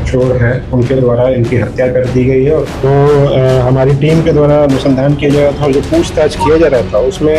चोर हैं उनके द्वारा इनकी हत्या कर दी गई है। तो हमारी टीम के द्वारा अनुसंधान किया जा रहा था और जो पूछताछ किया जा रहा था उसमें।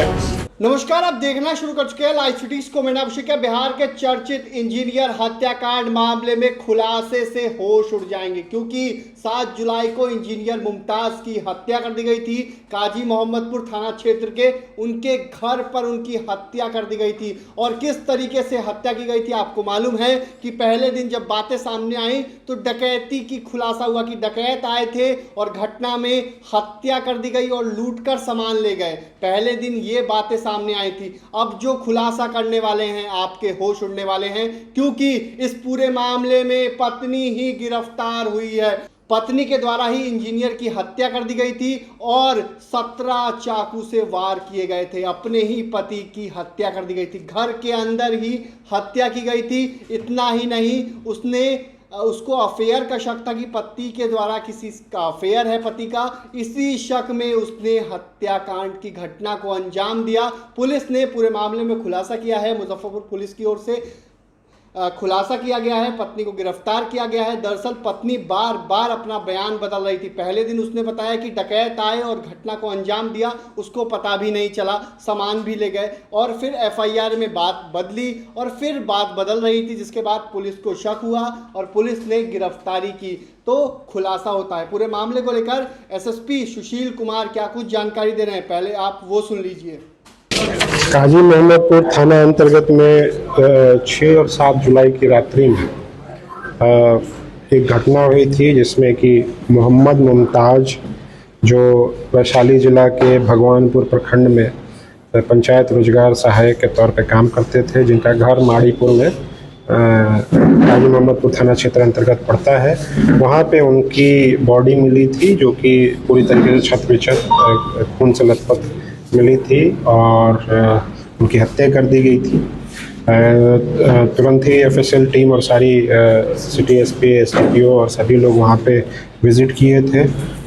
नमस्कार, आप देखना शुरू कर चुके हैं लाइव सिटीज को। मैंने अभिषेक है। बिहार के चर्चित इंजीनियर हत्याकांड मामले में खुलासे से होश उड़ जाएंगे, क्योंकि 7 जुलाई को इंजीनियर मुमताज की हत्या कर दी गई थी। काजी मोहम्मदपुर थाना क्षेत्र के उनके घर पर उनकी हत्या कर दी गई थी। और किस तरीके से हत्या की गई थी आपको मालूम है कि पहले दिन जब बातें सामने आई तो डकैती की खुलासा हुआ कि डकैत आए थे और घटना में हत्या कर दी गई और लूट कर सामान ले गए। पहले दिन ये बातें सामने आई थी। अब जो खुलासा करने वाले हैं आपके होश उड़ने वाले हैं, क्योंकि इस पूरे मामले में पत्नी ही गिरफ्तार हुई है। पत्नी के द्वारा ही इंजीनियर की हत्या कर दी गई थी और 17 चाकू से वार किए गए थे। अपने ही पति की हत्या कर दी गई थी, घर के अंदर ही हत्या की गई थी। इतना ही नहीं, उसको अफेयर का शक था कि पति के द्वारा किसी का अफेयर है पति का। इसी शक में उसने हत्याकांड की घटना को अंजाम दिया। पुलिस ने पूरे मामले में खुलासा किया है। मुजफ्फरपुर पुलिस की ओर से खुलासा किया गया है, पत्नी को गिरफ्तार किया गया है। दरअसल पत्नी बार बार अपना बयान बदल रही थी। पहले दिन उसने बताया कि डकैत आए और घटना को अंजाम दिया, उसको पता भी नहीं चला, सामान भी ले गए। और फिर एफआईआर में बात बदली और फिर बात बदल रही थी, जिसके बाद पुलिस को शक हुआ और पुलिस ने गिरफ्तारी की। तो खुलासा होता है। पूरे मामले को लेकर एसएसपी सुशील कुमार क्या कुछ जानकारी दे रहे हैं, पहले आप वो सुन लीजिए। काजी मोहम्मदपुर थाना अंतर्गत में 6 और 7 जुलाई की रात्रि में एक घटना हुई थी, जिसमें कि मोहम्मद मुमताज जो वैशाली जिला के भगवानपुर प्रखंड में पंचायत रोजगार सहायक के तौर पे काम करते थे, जिनका घर माड़ीपुर में काजी मोहम्मदपुर थाना क्षेत्र अंतर्गत पड़ता है। वहाँ पे उनकी बॉडी मिली थी, जो कि पूरी तरीके से छत विछत खून से लथपथ मिली थी और उनकी हत्या कर दी गई थी। तुरंत ही एफएसएल टीम और सारी सिटी एसपी एसडीपीओ और सभी लोग वहाँ पे विज़िट किए थे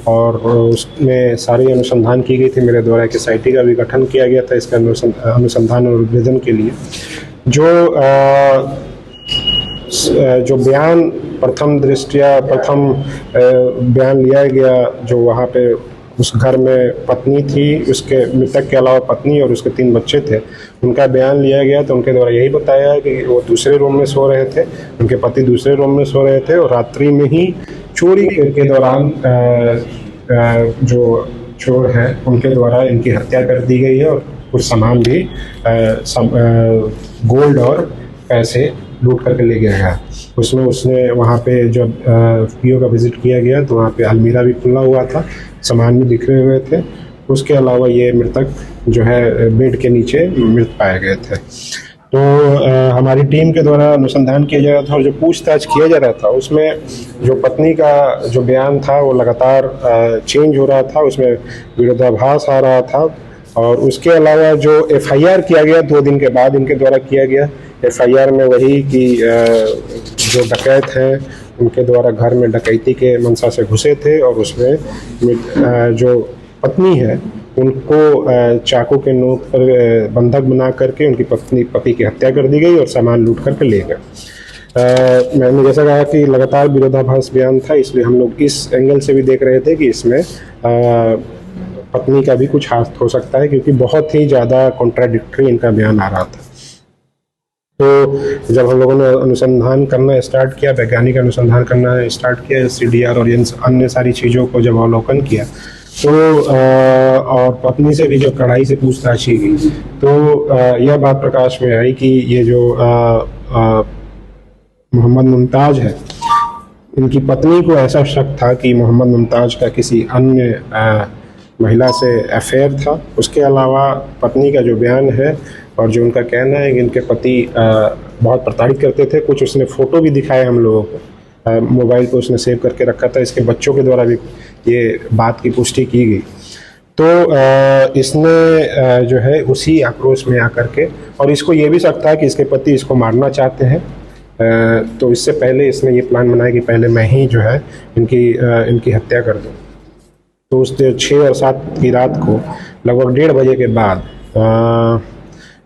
और उसमें सारी अनुसंधान की गई थी। मेरे द्वारा एक एसआईटी का भी गठन किया गया था इसका अनुसंधान और उद्भेदन के लिए। जो बयान प्रथम बयान लिया गया, जो वहाँ पे उस घर में पत्नी थी, उसके मृतक के अलावा पत्नी और उसके 3 बच्चे थे, उनका बयान लिया गया। तो उनके द्वारा यही बताया कि वो दूसरे रूम में सो रहे थे, उनके पति दूसरे रूम में सो रहे थे और रात्रि में ही चोरी के दौरान जो चोर हैं उनके द्वारा इनकी हत्या कर दी गई है और कुछ सामान भी गोल्ड और पैसे लूट करके ले गया है। उसमें उसने वहाँ पे जब पीओ का विज़िट किया गया तो वहाँ पे अलमीरा भी खुला हुआ था, सामान भी बिखरे हुए थे। उसके अलावा ये मृतक जो है बेड के नीचे मृत पाए गए थे। तो हमारी टीम के द्वारा अनुसंधान किया जा रहा था और जो पूछताछ किया जा रहा था उसमें जो पत्नी का जो बयान था वो लगातार चेंज हो रहा था, उसमें विरोधाभास आ रहा था। और उसके अलावा जो एफआईआर किया गया 2 दिन के बाद इनके द्वारा किया गया, एफआईआर में वही कि जो डकैत हैं उनके द्वारा घर में डकैती के मंशा से घुसे थे और उसमें जो पत्नी है उनको चाकू के नोक पर बंधक बना करके उनकी पति की हत्या कर दी गई और सामान लूट करके ले गए। मैंने जैसा कहा कि लगातार विरोधाभास बयान था, इसलिए हम लोग इस एंगल से भी देख रहे थे कि इसमें पत्नी का भी कुछ हाथ हो सकता है, क्योंकि बहुत ही ज़्यादा कॉन्ट्राडिक्टरी इनका बयान आ रहा था। तो जब हम लोगों ने अनुसंधान करना स्टार्ट किया, वैज्ञानिक अनुसंधान करना स्टार्ट किया, सीडीआर और अन्य सारी चीज़ों को जब अवलोकन किया तो और पत्नी से भी जब कड़ाई से पूछताछ की गई तो यह बात प्रकाश में आई कि ये जो मोहम्मद मुमताज है, इनकी पत्नी को ऐसा शक था कि मोहम्मद मुमताज का किसी अन्य महिला से अफेयर था। उसके अलावा पत्नी का जो बयान है और जो उनका कहना है कि इनके पति बहुत प्रताड़ित करते थे। कुछ उसने फ़ोटो भी दिखाए हम लोगों को, मोबाइल पे उसने सेव करके रखा था। इसके बच्चों के द्वारा भी ये बात की पुष्टि की गई। तो इसने जो है उसी आक्रोश में आकर के, और इसको ये भी शक था कि इसके पति इसको मारना चाहते हैं, तो इससे पहले इसने ये प्लान बनाया कि पहले मैं ही जो है इनकी हत्या कर दूँ। तो उस 6 और 7 की रात को लगभग 1:30 बजे के बाद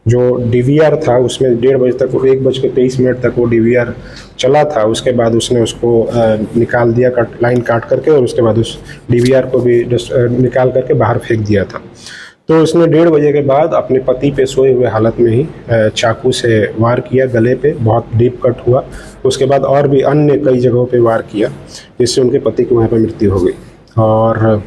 जो DVR था उसमें 1:30 बजे तक, 1:23 तक वो DVR चला था। उसके बाद उसने उसको निकाल दिया, लाइन काट करके, और उसके बाद उस DVR को भी निकाल करके बाहर फेंक दिया था। तो उसने 1:30 बजे के बाद अपने पति पे सोए हुए हालत में ही चाकू से वार किया गले पे, बहुत डीप कट हुआ। उसके बाद और भी अन्य कई जगहों पे वार किया, जिससे उनके पति की वहाँ पर मृत्यु हो गई। और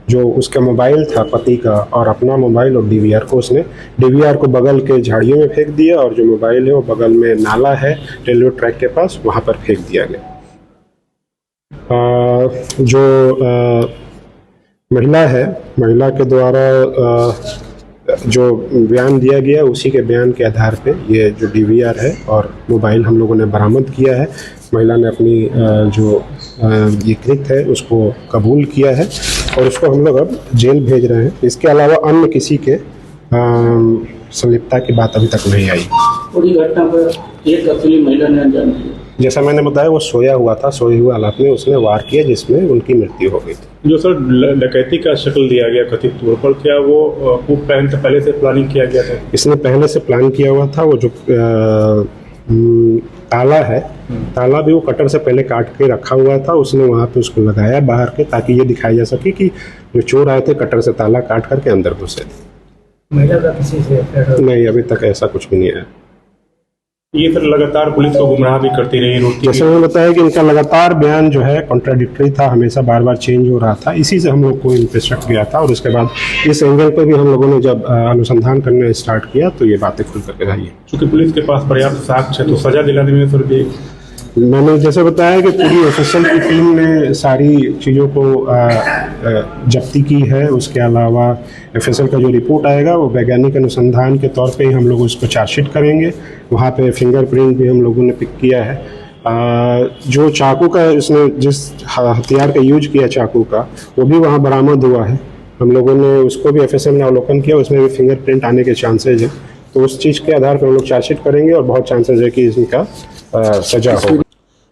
जो उसका मोबाइल था पति का, और अपना मोबाइल और DVR को, उसने DVR को बगल के झाड़ियों में फेंक दिया, और जो मोबाइल है वो बगल में नाला है रेलवे ट्रैक के पास, वहाँ पर फेंक दिया गया। महिला है, महिला के द्वारा जो बयान दिया गया, उसी के बयान के आधार पे ये जो DVR है और मोबाइल हम लोगों ने बरामद किया है। महिला ने अपनी जो ये कृत्य है उसको कबूल किया है, और उसको हम लोग अब जेल भेज रहे हैं। इसके अलावा अन्य किसी के संलिप्तता की बात अभी तक नहीं आई। पूरी घटना पर एक अकेली महिला ने अंजाम दिया। जैसा मैंने बताया, वो सोया हुआ था, सोए हुए हालत में उसने वार किया, जिसमें उनकी मृत्यु हो गई थी। जो सर डकैती का शक्ल दिया गया कथित तौर पर, क्या वो पहले से प्लानिंग किया गया था? इसने पहले से प्लान किया हुआ था। वो जो ताला है, ताला भी वो कटर से पहले काट के रखा हुआ था। उसने वहाँ पे उसको लगाया बाहर के, ताकि ये दिखाया जा सके कि जो चोर आए थे कटर से ताला काट करके अंदर घुसे थे। महिला का किसी से नहीं, अभी तक ऐसा कुछ भी नहीं आया। ये सर लगातार पुलिस को गुमराह भी करती रही, रोकती जैसे मैंने बताया कि इनका लगातार बयान जो है कॉन्ट्राडिक्टरी था, हमेशा बार बार चेंज हो रहा था। इसी से हम लोग को इंटरेस्ट गया था, और उसके बाद इस एंगल पे भी हम लोगों ने जब अनुसंधान करना स्टार्ट किया तो ये बातें खुल करके आई। चूंकि पुलिस के पास पर्याप्त साक्ष्य है, तो सजा दिलाने में सर भी मैंने जैसे बताया कि पूरी ऑफिसर की टीम ने सारी चीज़ों को जब्ती की है। उसके अलावा FSL का जो रिपोर्ट आएगा वो वैज्ञानिक अनुसंधान के तौर पे ही हम लोग उसको चार्जशीट करेंगे। वहाँ पे फिंगरप्रिंट भी हम लोगों ने पिक किया है। जो चाकू का इसने जिस हथियार का यूज किया चाकू का, वो भी वहाँ बरामद हुआ है। हम लोगों ने उसको भी FSL ने अवलोकन किया, उसमें भी फिंगरप्रिंट आने के चांसेज हैं। तो उस चीज़ के आधार पर हम लोग चार्जशीट करेंगे, और बहुत चांसेज है कि इनका सजा हो।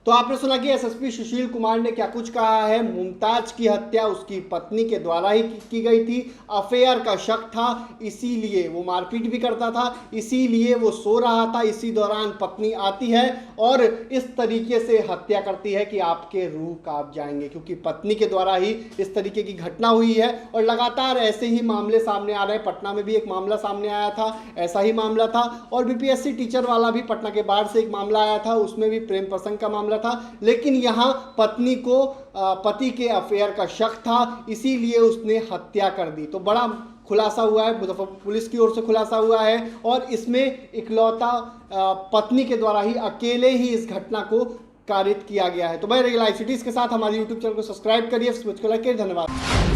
तो आपने सुना कि SSP सुशील कुमार ने क्या कुछ कहा है। मुमताज की हत्या उसकी पत्नी के द्वारा ही की गई थी। अफेयर का शक था, इसीलिए वो मारपीट भी करता था, इसीलिए वो सो रहा था। इसी दौरान पत्नी आती है और इस तरीके से हत्या करती है कि आपके रूह कांप जाएंगे, क्योंकि पत्नी के द्वारा ही इस तरीके की घटना हुई है। और लगातार ऐसे ही मामले सामने आ रहे हैं। पटना में भी एक मामला सामने आया था, ऐसा ही मामला था। और BPSC टीचर वाला भी पटना के बाहर से एक मामला आया था, उसमें भी प्रेम प्रसंग का मामला था। लेकिन यहाँ पत्नी को पति के अफेयर का शक था, इसीलिए उसने हत्या कर दी। तो बड़ा खुलासा हुआ है, मुजफ्फरपुर पुलिस की ओर से खुलासा हुआ है, और इसमें इकलौता पत्नी के द्वारा ही, अकेले ही इस घटना को कारित किया गया है। तो भाई, लाइव सिटीज के साथ हमारे YouTube चैनल को सब्सक्राइब करिए, धन्यवाद।